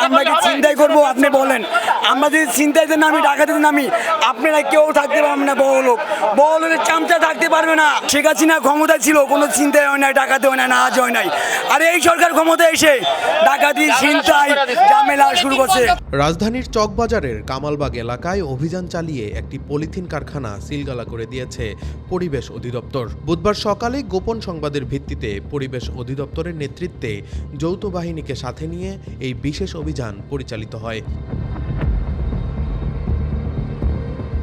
আমরা কি চিন্তাই করবো? আপনি বলেন, আমরা যদি চিন্তাইতে নামি, ডাকাতে নামি, আপনারা কেউ থাকতে পারবেন না। বড় লোকের চামচা থাকতে পারবে না। শেখ হাসিনা ক্ষমতা ছিল, কোনো চিন্তাই হয় নাই, ডাকাতে হয় না, নাজ হয় নাই। আর এই সরকার ক্ষমতা এসে ডাকাতি, ছিনতাই, ঝামেলা শুরু করছে। রাজধানীর চকবাজারের কামালবাগ এলাকায় অভিযান চালিয়ে একটি পলিথিন কারখানা সিলগালা করে দিয়েছে পরিবেশ অধিদপ্তর। বুধবার সকালে গোপন সংবাদের ভিত্তিতে পরিবেশ অধিদপ্তরের নেতৃত্বে যৌথ বাহিনীকে সাথে নিয়ে এই বিশেষ অভিযান পরিচালিত হয়।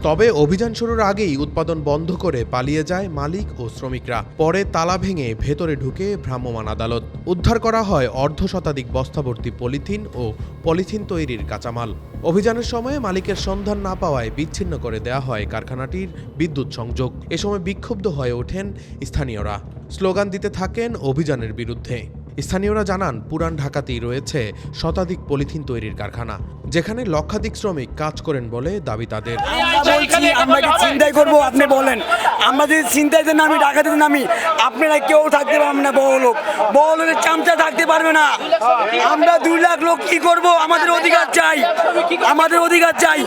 তবে অভিযান শুরুর আগেই উৎপাদন বন্ধ করে পালিয়ে যায় মালিক ও শ্রমিকরা। পরে তালা ভেঙে ভেতরে ঢুকে ভ্রাম্যমাণ আদালত। উদ্ধার করা হয় অর্ধশতাধিক বস্তাভর্তি পলিথিন ও পলিথিন তৈরির কাঁচামাল। অভিযানের সময় মালিকের সন্ধান না পাওয়ায় বিচ্ছিন্ন করে দেয়া হয় কারখানাটির বিদ্যুৎ সংযোগ। এ সময় বিক্ষুব্ধ হয়ে ওঠেন স্থানীয়রা, স্লোগান দিতে থাকেন অভিযানের বিরুদ্ধে। স্থানীয়রা জানান, পুরান ঢাকাতেই রয়েছে শতাধিক পলিথিন তৈরির কারখানা, যেখানে লক্ষাধিক শ্রমিক কাজ করেন বলে দাবি তাদের। আমরা কি চিন্তাই করবো? আপনি বলেন, আমরা যদি চিন্তাইতে নামি, ডাকাতে নামি, আপনারা কেউ থাকতে পারবেন না। বড় লোকের চামচা থাকতে পারবে না। আমরা 2 লাখ লোক কি করব? আমাদের অধিকার চাই, আমাদের অধিকার চাই।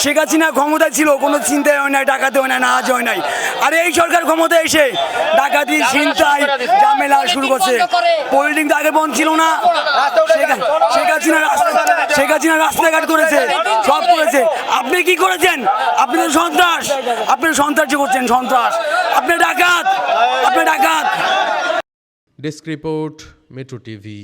শেখ হাসিনা ক্ষমতা ছিল, কোনো চিন্তাই হয় নাই, ডাকাতে হয় না, নাজ হয় নাই। আর এই সরকার ক্ষমতা এসে ডাকাতি, ছিনতাই, ঝামেলা শুরু করছে। পলিথিন তো আগে বন্ধ ছিল না। শেখ হাসিনা রাস্তাঘাট করেছে, সব করেছে। আপনি কি করেছেন? আপনি তো সন্ত্রাস, আপনি সন্ত্রাসী করছেন, সন্ত্রাস। আপনি ডাকাত। Desk report, metro TV.